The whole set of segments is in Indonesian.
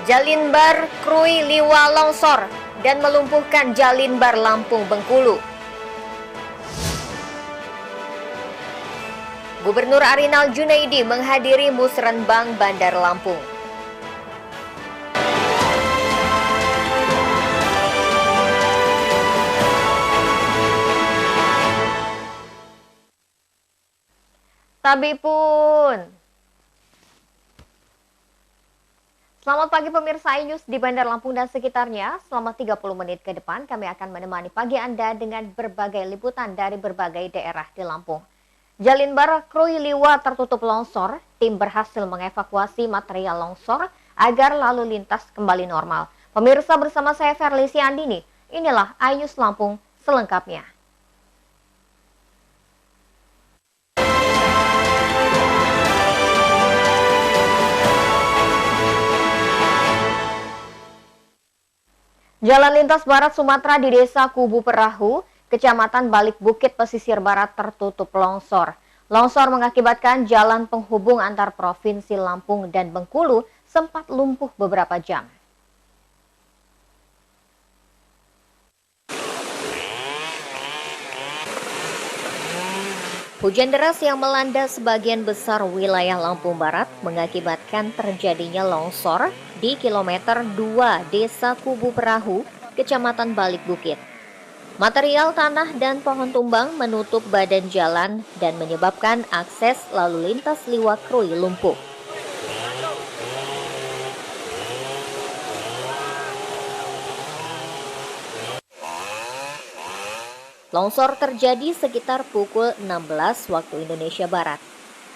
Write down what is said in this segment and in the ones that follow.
Jalinbar Krui Liwa longsor dan melumpuhkan Jalinbar Lampung Bengkulu. Gubernur Arinal Junaidi menghadiri Musrenbang Bandar Lampung. Tabipun. Selamat pagi pemirsa iNews di Bandar Lampung dan sekitarnya. Selama 30 menit ke depan kami akan menemani pagi Anda dengan berbagai liputan dari berbagai daerah di Lampung. Jalinbar Krui Liwa tertutup longsor, tim berhasil mengevakuasi material longsor agar lalu lintas kembali normal. Pemirsa bersama saya Ferlisi Andini, inilah iNews Lampung selengkapnya. Jalan lintas barat Sumatera di Desa Kubu Perahu, Kecamatan Balik Bukit, Pesisir Barat tertutup longsor. Longsor mengakibatkan jalan penghubung antar Provinsi Lampung dan Bengkulu sempat lumpuh beberapa jam. Hujan deras yang melanda sebagian besar wilayah Lampung Barat mengakibatkan terjadinya longsor di kilometer 2 Desa Kubu Perahu, Kecamatan Balik Bukit. Material tanah dan pohon tumbang menutup badan jalan dan menyebabkan akses lalu lintas Liwa Krui lumpuh. Longsor terjadi sekitar pukul 16 waktu Indonesia Barat.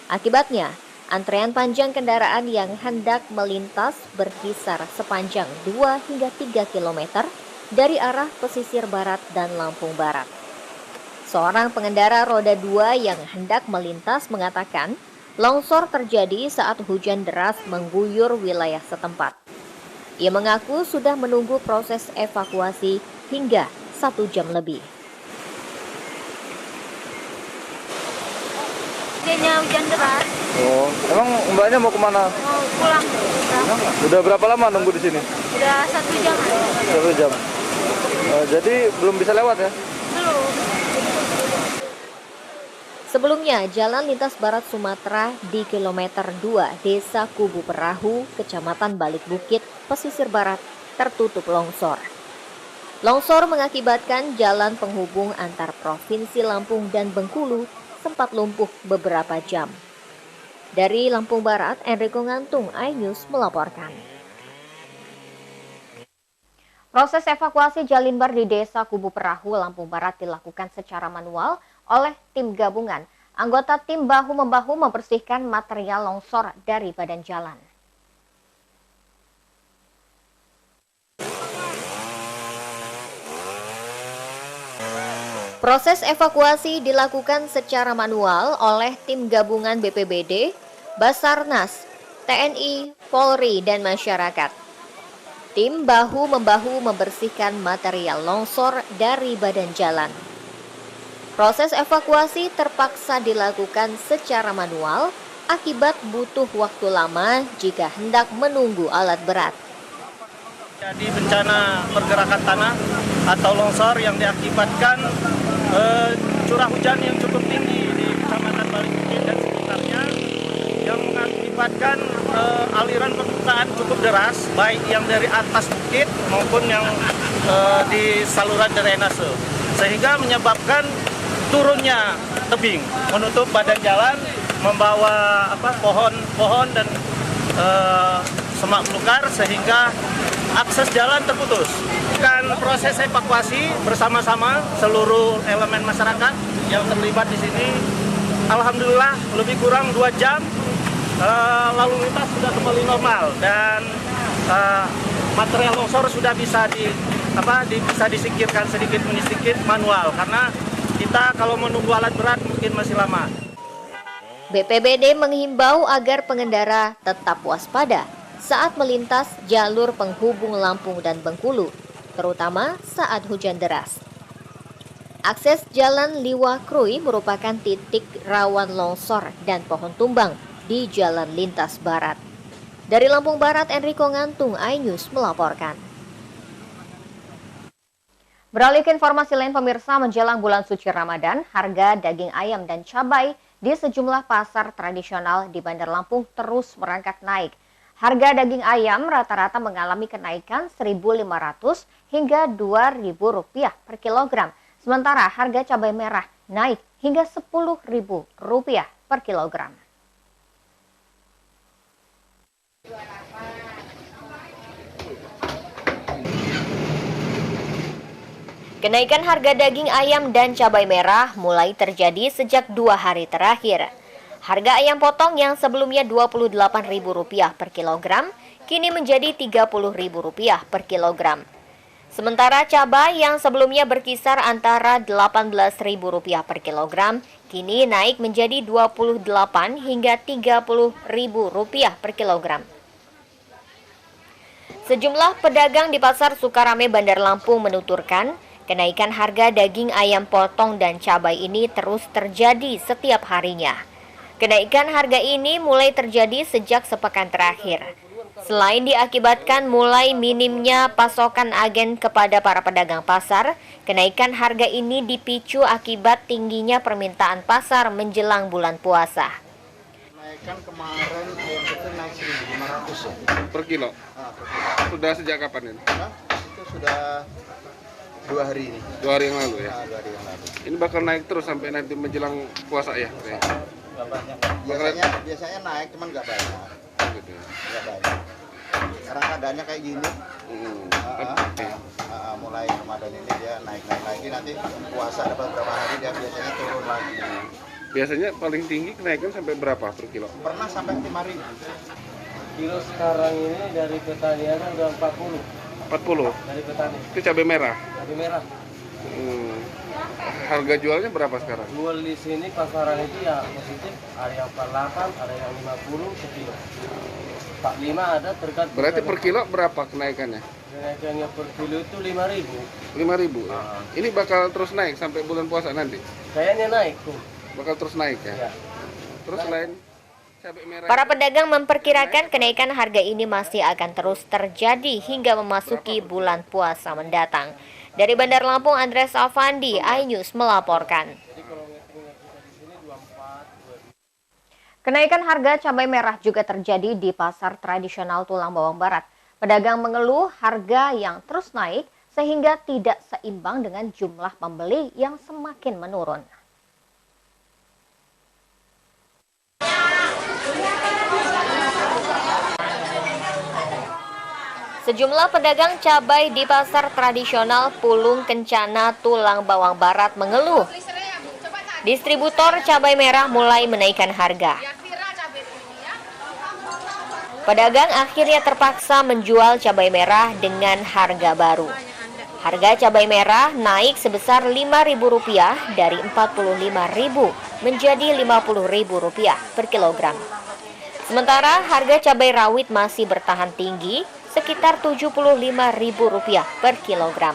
Akibatnya, antrean panjang kendaraan yang hendak melintas berkisar sepanjang 2 hingga 3 km dari arah pesisir barat dan Lampung Barat. Seorang pengendara roda 2 yang hendak melintas mengatakan, longsor terjadi saat hujan deras mengguyur wilayah setempat. Ia mengaku sudah menunggu proses evakuasi hingga 1 jam lebih. Hujan deras. Oh, emang mbaknya mau kemana? Mau pulang. Udah berapa lama nunggu di sini? Udah 1 jam. 1 jam. Jadi belum bisa lewat ya? Belum. Sebelumnya, jalan lintas barat Sumatera di kilometer 2 Desa Kubu Perahu, Kecamatan Balik Bukit, Pesisir Barat tertutup longsor. Longsor mengakibatkan jalan penghubung antar Provinsi Lampung dan Bengkulu sempat lumpuh beberapa jam. Dari Lampung Barat, Enrico Ngantung, iNews melaporkan. Proses evakuasi Jalinbar di Desa Kubu Perahu, Lampung Barat dilakukan secara manual oleh tim gabungan. Anggota tim bahu-membahu membersihkan material longsor dari badan jalan. Proses evakuasi dilakukan secara manual oleh tim gabungan BPBD, Basarnas, TNI, Polri, dan masyarakat. Tim bahu-membahu membersihkan material longsor dari badan jalan. Proses evakuasi terpaksa dilakukan secara manual akibat butuh waktu lama jika hendak menunggu alat berat. Jadi bencana pergerakan tanah atau longsor yang diakibatkan curah hujan yang cukup tinggi di Kecamatan Balik Bukit dan sekitarnya yang mengakibatkan aliran permukaan cukup deras, baik yang dari atas bukit maupun yang di saluran drainase, sehingga menyebabkan turunnya tebing menutup badan jalan, membawa pohon-pohon dan semak belukar sehingga akses jalan terputus. Dan proses evakuasi bersama-sama seluruh elemen masyarakat yang terlibat di sini, alhamdulillah lebih kurang 2 jam lalu lintas sudah kembali normal dan material longsor sudah bisa disingkirkan sedikit demi sedikit manual karena kita kalau menunggu alat berat mungkin masih lama. BPBD menghimbau agar pengendara tetap waspada saat melintas jalur penghubung Lampung dan Bengkulu, terutama saat hujan deras. Akses jalan Liwa Krui merupakan titik rawan longsor dan pohon tumbang di jalan lintas barat. Dari Lampung Barat, Enrico Ngantung, iNews melaporkan. Beralih ke informasi lain pemirsa, menjelang bulan suci Ramadan, harga daging ayam dan cabai di sejumlah pasar tradisional di Bandar Lampung terus merangkak naik. Harga daging ayam rata-rata mengalami kenaikan Rp1.500 hingga Rp2.000 per kilogram. Sementara harga cabai merah naik hingga Rp10.000 per kilogram. Kenaikan harga daging ayam dan cabai merah mulai terjadi sejak 2 hari terakhir. Harga ayam potong yang sebelumnya Rp28.000 per kilogram, kini menjadi Rp30.000 per kilogram. Sementara cabai yang sebelumnya berkisar antara Rp18.000 per kilogram, kini naik menjadi Rp28 hingga Rp30.000 per kilogram. Sejumlah pedagang di Pasar Sukarame Bandar Lampung menuturkan, kenaikan harga daging ayam potong dan cabai ini terus terjadi setiap harinya. Kenaikan harga ini mulai terjadi sejak sepekan terakhir. Selain diakibatkan mulai minimnya pasokan agen kepada para pedagang pasar, kenaikan harga ini dipicu akibat tingginya permintaan pasar menjelang bulan puasa. Kenaikan kemarin ayam itu naik 1.500 ya. Per kilo? Per kilo. Sudah sejak kapan ini? Itu sudah 2 hari ini. 2 hari yang lalu ya? 2 hari yang lalu. Ini bakal naik terus sampai nanti menjelang puasa ya? Biasanya naik, cuman nggak banyak. Gitu ya. Nggak banyak. Sekarang keadaannya kayak gini. Mulai Ramadan ini dia naik lagi, nanti puasa ada beberapa hari dia biasanya turun lagi. Biasanya paling tinggi kenaikan sampai berapa per kilo? Pernah sampai 5.000. Kilo sekarang ini dari petani ada udah 40. 40? Dari petani. Itu cabai merah? Cabai merah. Harga jualnya berapa sekarang? Jual di sini pasaran itu ya positif, ada yang 48, ada yang 50 sekilo. 45 ada tergantung. Berarti per kilo berapa kenaikannya? Kenaikannya per kilo itu 5.000. 5.000 ya? Ini bakal terus naik sampai bulan puasa nanti? Kayaknya naik tuh. Bakal terus naik ya? Ya. Terus selain cabai merah. Para pedagang memperkirakan kenaikan harga ini masih akan terus terjadi hingga memasuki bulan puasa mendatang. Dari Bandar Lampung, Andres Afandi, iNews melaporkan. Kenaikan harga cabai merah juga terjadi di pasar tradisional Tulang Bawang Barat. Pedagang mengeluh harga yang terus naik sehingga tidak seimbang dengan jumlah pembeli yang semakin menurun. Sejumlah pedagang cabai di pasar tradisional Pulung Kencana Tulang Bawang Barat mengeluh. Distributor cabai merah mulai menaikkan harga. Pedagang akhirnya terpaksa menjual cabai merah dengan harga baru. Harga cabai merah naik sebesar Rp5.000 dari Rp45.000 menjadi Rp50.000 per kilogram. Sementara harga cabai rawit masih bertahan tinggi sekitar Rp75.000 per kilogram.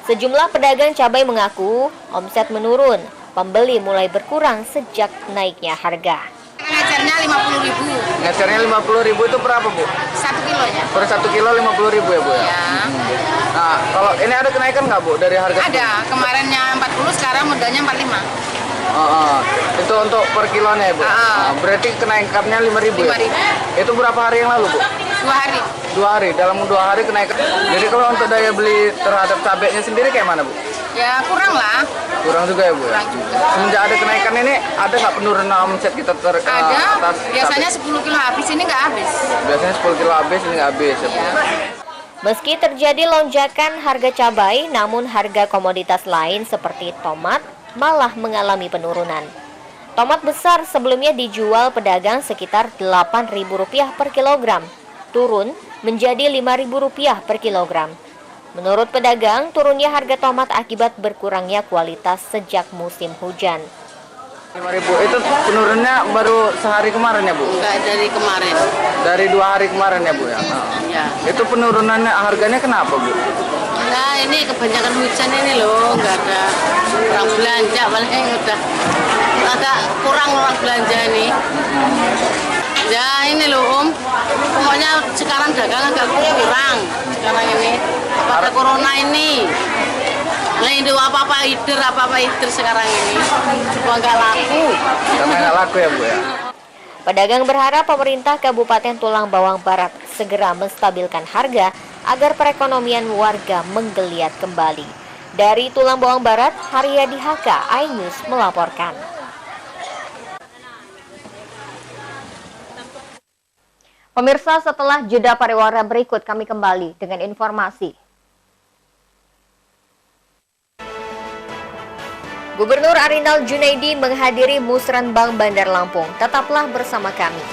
Sejumlah pedagang cabai mengaku omset menurun, pembeli mulai berkurang sejak naiknya harga. Ngecernya Rp50.000. Ngecernya Rp50.000 itu berapa, Bu? 1 kilonya. Per 1 kilo Rp50.000 ya, Bu ya? Ya. Nah, kalau ini ada kenaikan nggak, Bu, dari harga? Ada, kemarinnya 40, sekarang modalnya 45. Itu untuk per kilonya ya, Bu? Berarti kenaikannya Rp5.000 ya? 5.000. Itu berapa hari yang lalu, Bu? 2 hari. 2 hari, dalam 2 hari kenaikan. Jadi kalau untuk daya beli terhadap cabainya sendiri kayak mana, Bu? Ya kurang lah. Kurang juga ya, Bu? Kurang juga. Semenjak ada kenaikan ini, ada nggak penurunan omset kita Ada, atas biasanya cabai? 10 kilo habis, ini nggak habis. Biasanya 10 kilo habis, ini nggak habis ya, Bu? Ya. Meski terjadi lonjakan harga cabai, namun harga komoditas lain seperti tomat malah mengalami penurunan. Tomat besar sebelumnya dijual pedagang sekitar Rp8.000 per kilogram, turun menjadi Rp5.000 per kilogram. Menurut pedagang, turunnya harga tomat akibat berkurangnya kualitas sejak musim hujan. Rp5.000 itu penurunnya baru sehari kemarin ya, Bu? Enggak dari kemarin. Dari 2 hari kemarin ya, Bu ya? Ya. Itu penurunannya harganya kenapa, Bu? Nah ini kebanyakan hujan ini loh, nggak ada orang belanja, paling udah agak kurang orang belanja ini. Ya ini loh Om, pokoknya sekarang dagang agak kurang sekarang ini. Pada corona ini. Nah itu apa-apa hider sekarang ini. Cuma nggak laku. Karena nggak laku ya Bu ya. Pedagang berharap pemerintah Kabupaten Tulang Bawang Barat segera menstabilkan harga agar perekonomian warga menggeliat kembali. Dari Tulang Bawang Barat, Haryadi Haka, iNews melaporkan. Pemirsa, setelah jeda pariwara berikut kami kembali dengan informasi. Gubernur Arinal Junaidi menghadiri Musrenbang Bandar Lampung. Tetaplah bersama kami.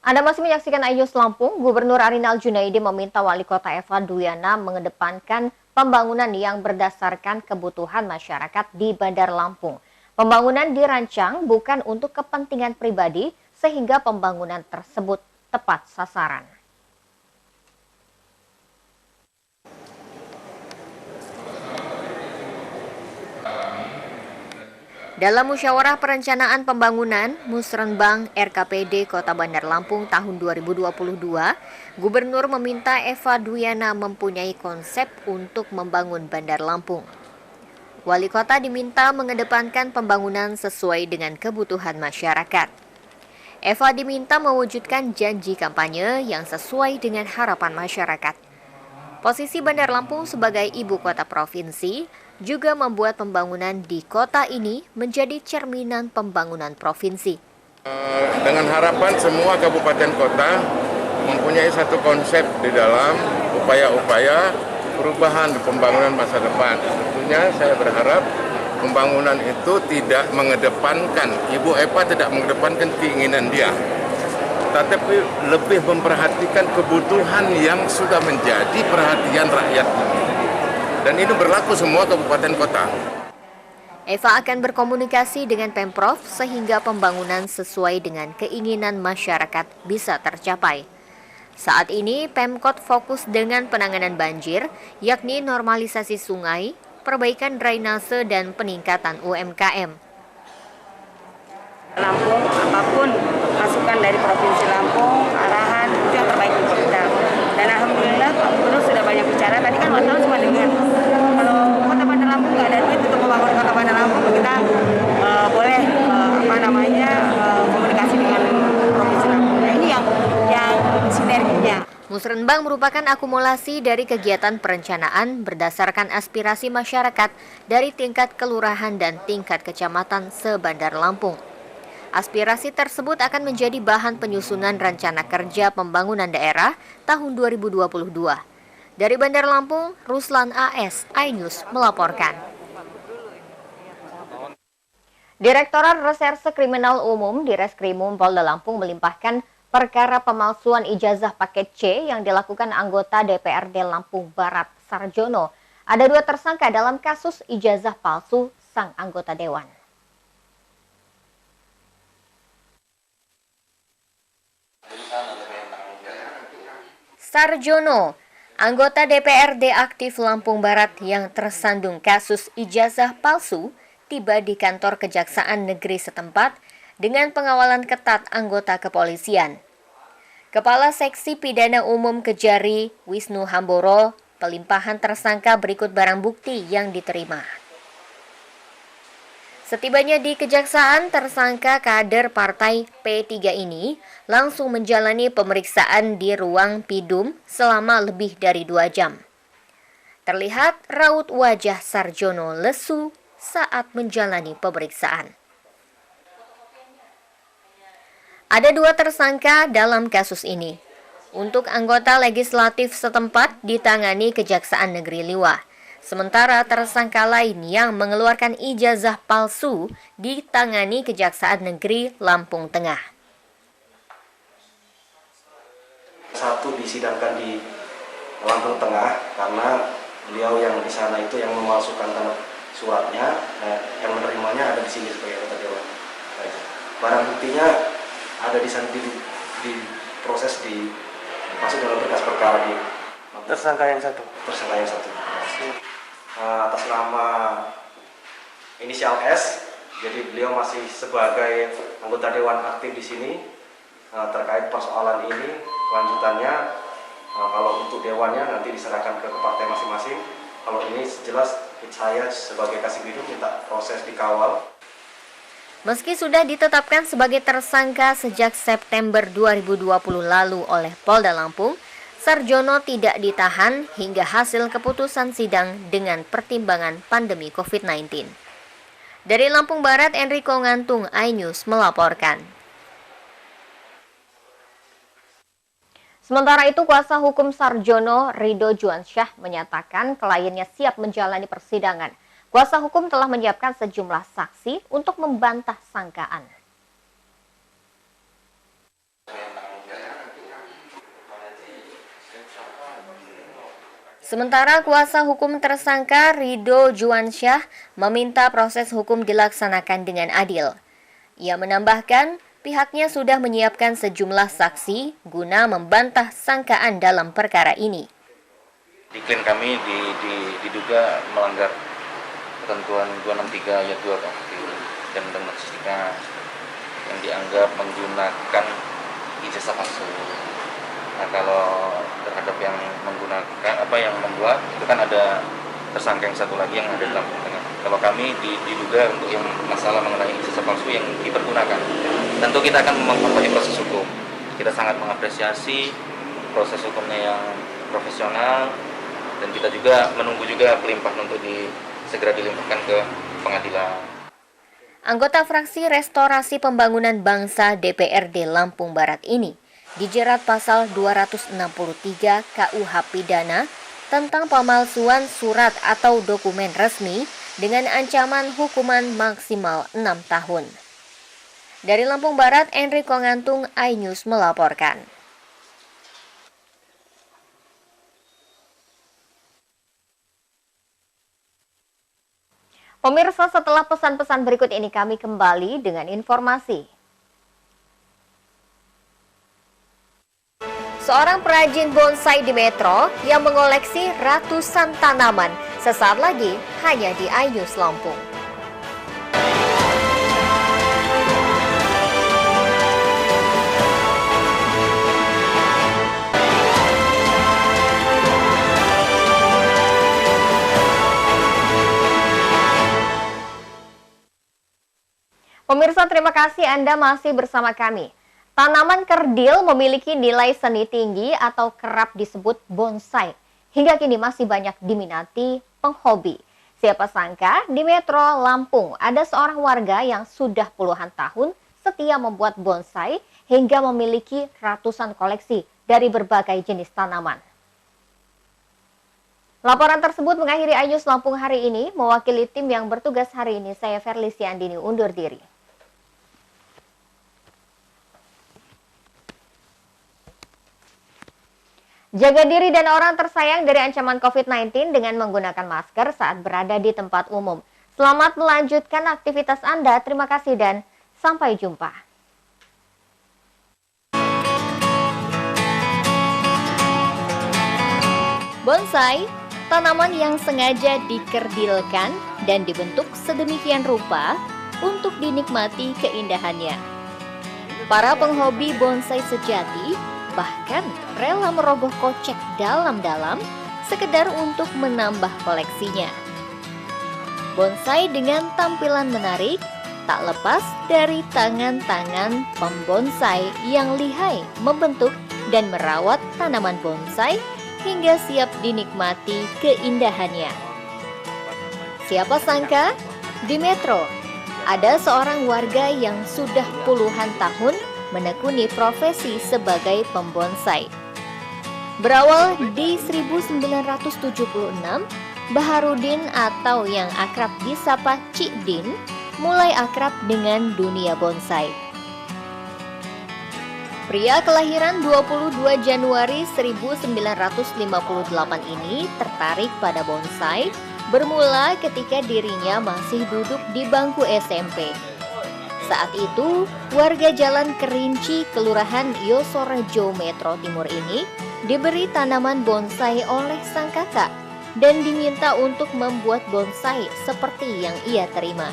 Anda masih menyaksikan iNews Lampung. Gubernur Arinal Junaidi meminta Wali Kota Eva Duyana mengedepankan pembangunan yang berdasarkan kebutuhan masyarakat di Bandar Lampung. Pembangunan dirancang bukan untuk kepentingan pribadi, sehingga pembangunan tersebut tepat sasaran. Dalam musyawarah perencanaan pembangunan Musrenbang RKPD Kota Bandar Lampung tahun 2022, Gubernur meminta Eva Duyana mempunyai konsep untuk membangun Bandar Lampung. Wali Kota diminta mengedepankan pembangunan sesuai dengan kebutuhan masyarakat. Eva diminta mewujudkan janji kampanye yang sesuai dengan harapan masyarakat. Posisi Bandar Lampung sebagai ibu kota provinsi juga membuat pembangunan di kota ini menjadi cerminan pembangunan provinsi. Dengan harapan semua kabupaten kota mempunyai satu konsep di dalam upaya-upaya perubahan di pembangunan masa depan. Tentunya saya berharap pembangunan itu tidak mengedepankan, Ibu Eva tidak mengedepankan keinginan dia, tetapi lebih memperhatikan kebutuhan yang sudah menjadi perhatian rakyat. Dan ini berlaku semua kabupaten kota. Eva akan berkomunikasi dengan Pemprov sehingga pembangunan sesuai dengan keinginan masyarakat bisa tercapai. Saat ini Pemkot fokus dengan penanganan banjir, yakni normalisasi sungai, perbaikan drainase dan peningkatan UMKM. Lampung, apapun masukan dari Provinsi Lampung, arahan itu yang terbaik untuk kita. Dan alhamdulillah Pak Gubernur sudah banyak bicara. Tadi kan wartawan cuma dengar kalau Kota Bandar Lampung nggak ada duit untuk membangun Kota Bandar Lampung, kita boleh komunikasi dengan Provinsi Lampung. Nah, ini yang sinerginya. Musrenbang merupakan akumulasi dari kegiatan perencanaan berdasarkan aspirasi masyarakat dari tingkat kelurahan dan tingkat kecamatan se-Bandar Lampung. Aspirasi tersebut akan menjadi bahan penyusunan rencana kerja pembangunan daerah tahun 2022. Dari Bandar Lampung, Ruslan AS, iNews melaporkan. Direktorat Reserse Kriminal Umum di Reskrimum Polda Lampung melimpahkan perkara pemalsuan ijazah paket C yang dilakukan anggota DPRD Lampung Barat Sarjono. Ada 2 tersangka dalam kasus ijazah palsu sang anggota dewan. Sarjono, anggota DPRD aktif Lampung Barat yang tersandung kasus ijazah palsu, tiba di kantor Kejaksaan Negeri setempat dengan pengawalan ketat anggota kepolisian. Kepala Seksi Pidana Umum Kejari, Wisnu Hamboro, pelimpahan tersangka berikut barang bukti yang diterima. Setibanya di Kejaksaan, tersangka kader partai P3 ini langsung menjalani pemeriksaan di ruang Pidum selama lebih dari 2 jam. Terlihat raut wajah Sarjono lesu saat menjalani pemeriksaan. Ada 2 tersangka dalam kasus ini. Untuk anggota legislatif setempat ditangani Kejaksaan Negeri Liwah. Sementara tersangka lain yang mengeluarkan ijazah palsu ditangani Kejaksaan Negeri Lampung Tengah. Satu disidangkan di Lampung Tengah karena beliau yang di sana itu yang memalsukan suratnya, yang menerimanya ada di sini sebagai anggota dewan. Barang buktinya ada di sana, di proses masuk dalam berkas perkara di Tersangka yang satu. Atas nama inisial S, jadi beliau masih sebagai anggota dewan aktif di sini. Terkait persoalan ini, kelanjutannya kalau untuk dewannya nanti diserahkan ke partai masing-masing. Kalau ini jelas saya sebagai kasih hidup minta proses dikawal. Meski sudah ditetapkan sebagai tersangka sejak September 2020 lalu oleh Polda Lampung, Sarjono tidak ditahan hingga hasil keputusan sidang dengan pertimbangan pandemi COVID-19. Dari Lampung Barat, Enrico Ngantung, iNews melaporkan. Sementara itu, kuasa hukum Sarjono, Ridho Juansyah, menyatakan kliennya siap menjalani persidangan. Kuasa hukum telah menyiapkan sejumlah saksi untuk membantah sangkaan. Sementara kuasa hukum tersangka Ridho Juansyah meminta proses hukum dilaksanakan dengan adil. Ia menambahkan pihaknya sudah menyiapkan sejumlah saksi guna membantah sangkaan dalam perkara ini. Di klien kami diduga melanggar ketentuan 263 ayat 2 KUHP dan narkotika yang dianggap menggunakan ijazah palsu. Nah, kalau terhadap yang menggunakan yang membuat itu kan ada tersangka yang satu lagi yang ada dalam tengah. Kalau kami diduga untuk yang masalah mengenai ijazah palsu yang dipergunakan. Tentu kita akan menghormati proses hukum. Kita sangat mengapresiasi proses hukumnya yang profesional dan kita juga menunggu juga pelimpahan untuk segera dilimpahkan ke pengadilan. Anggota fraksi Restorasi Pembangunan Bangsa DPRD Lampung Barat ini dijerat pasal 263 KUH Pidana tentang pemalsuan surat atau dokumen resmi dengan ancaman hukuman maksimal 6 tahun. Dari Lampung Barat, Enrico Ngantung, iNews melaporkan. Pemirsa, setelah pesan-pesan berikut ini kami kembali dengan informasi. Seorang perajin bonsai di Metro yang mengoleksi ratusan tanaman sesaat lagi hanya di iNews Lampung. Pemirsa, terima kasih Anda masih bersama kami. Tanaman kerdil memiliki nilai seni tinggi atau kerap disebut bonsai. Hingga kini masih banyak diminati penghobi. Siapa sangka di Metro Lampung ada seorang warga yang sudah puluhan tahun setia membuat bonsai hingga memiliki ratusan koleksi dari berbagai jenis tanaman. Laporan tersebut mengakhiri iNews Lampung hari ini. Mewakili tim yang bertugas hari ini, saya Ferlisi Andini undur diri. Jaga diri dan orang tersayang dari ancaman COVID-19 dengan menggunakan masker saat berada di tempat umum. Selamat melanjutkan aktivitas Anda. Terima kasih dan sampai jumpa. Bonsai, tanaman yang sengaja dikerdilkan dan dibentuk sedemikian rupa untuk dinikmati keindahannya. Para penghobi bonsai sejati bahkan rela merogoh kocek dalam-dalam sekedar untuk menambah koleksinya. Bonsai dengan tampilan menarik tak lepas dari tangan-tangan pembonsai yang lihai membentuk dan merawat tanaman bonsai hingga siap dinikmati keindahannya. Siapa sangka di Metro ada seorang warga yang sudah puluhan tahun menekuni profesi sebagai pembonsai. Berawal di 1976, Baharudin atau yang akrab disapa Cik Din mulai akrab dengan dunia bonsai. Pria kelahiran 22 Januari 1958 ini tertarik pada bonsai bermula ketika dirinya masih duduk di bangku SMP. Saat itu, warga Jalan Kerinci, Kelurahan Yosorejo, Metro Timur ini diberi tanaman bonsai oleh sang kakak dan diminta untuk membuat bonsai seperti yang ia terima.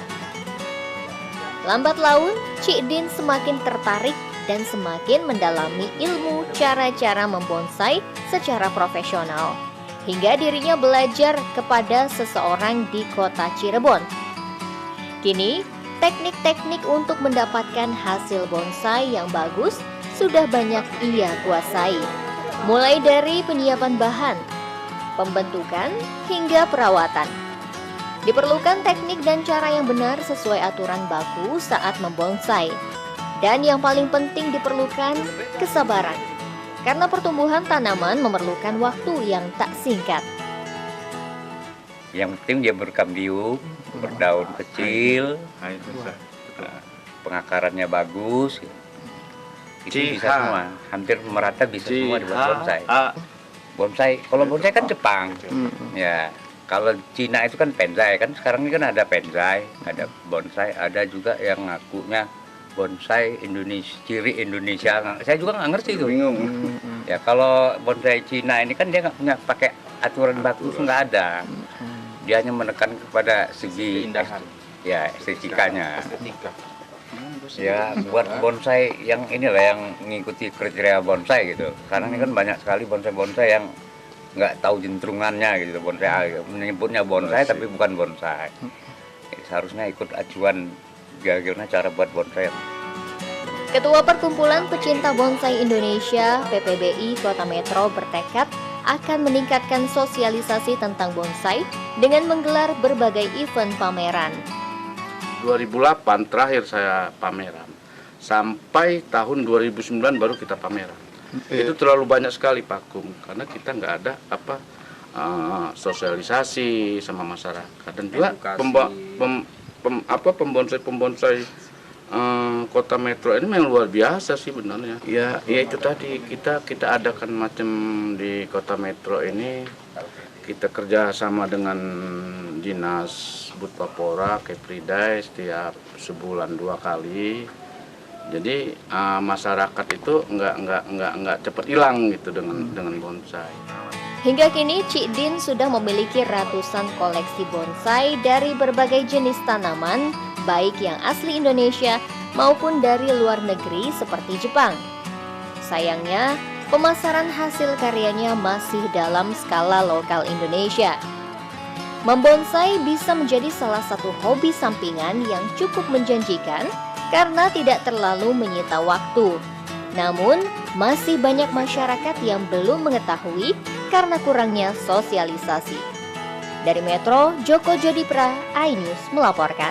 Lambat laun, Cik Din semakin tertarik dan semakin mendalami ilmu cara-cara membonsai secara profesional, hingga dirinya belajar kepada seseorang di kota Cirebon. Kini, teknik-teknik untuk mendapatkan hasil bonsai yang bagus sudah banyak ia kuasai, mulai dari penyiapan bahan, pembentukan, hingga perawatan. Diperlukan teknik dan cara yang benar sesuai aturan baku saat membonsai. Dan yang paling penting diperlukan kesabaran, karena pertumbuhan tanaman memerlukan waktu yang tak singkat. Yang penting dia berkambium, berdaun kecil, pengakarannya bagus, itu bisa semua, hampir merata bisa semua dibuat bonsai. Bonsai, kalau bonsai kan Jepang, ya. Kalau Cina itu kan penzai, kan sekarang ini kan ada penzai, ada bonsai, ada juga yang ngakunya bonsai Indonesia, ciri Indonesia. Saya juga nggak ngerti itu. Bingung. Ya kalau bonsai Cina ini kan dia nggak punya pakai aturan baku, nggak ada. Dia hanya menekan kepada segi ya estetikanya. Ya buat bonsai yang inilah yang mengikuti kriteria bonsai gitu. Sekarang ini kan banyak sekali bonsai-bonsai yang nggak tahu jentrungannya gitu. Bonsai menyebutnya bonsai tapi bukan bonsai. Seharusnya ikut acuan bagaimana cara buat bonsai. Ketua Perkumpulan Pecinta Bonsai Indonesia (PPBI) Kota Metro bertekad akan meningkatkan sosialisasi tentang bonsai dengan menggelar berbagai event pameran. 2008 terakhir saya pameran, sampai tahun 2009 baru kita pameran. Itu terlalu banyak sekali vakum karena kita nggak ada sosialisasi sama masyarakat, dan juga pembonsai Kota Metro ini memang luar biasa sih benarnya. Ya itu tadi kita adakan macam di Kota Metro ini, kita kerja sama dengan Dinas Butpapora, Kepridai setiap sebulan 2 kali. Jadi masyarakat itu nggak cepat hilang gitu dengan bonsai. Hingga kini Cik Din sudah memiliki ratusan koleksi bonsai dari berbagai jenis tanaman, baik yang asli Indonesia maupun dari luar negeri seperti Jepang. Sayangnya, pemasaran hasil karyanya masih dalam skala lokal Indonesia. Membonsai bisa menjadi salah satu hobi sampingan yang cukup menjanjikan karena tidak terlalu menyita waktu. Namun, masih banyak masyarakat yang belum mengetahui karena kurangnya sosialisasi. Dari Metro, Joko Jodipra, iNews melaporkan.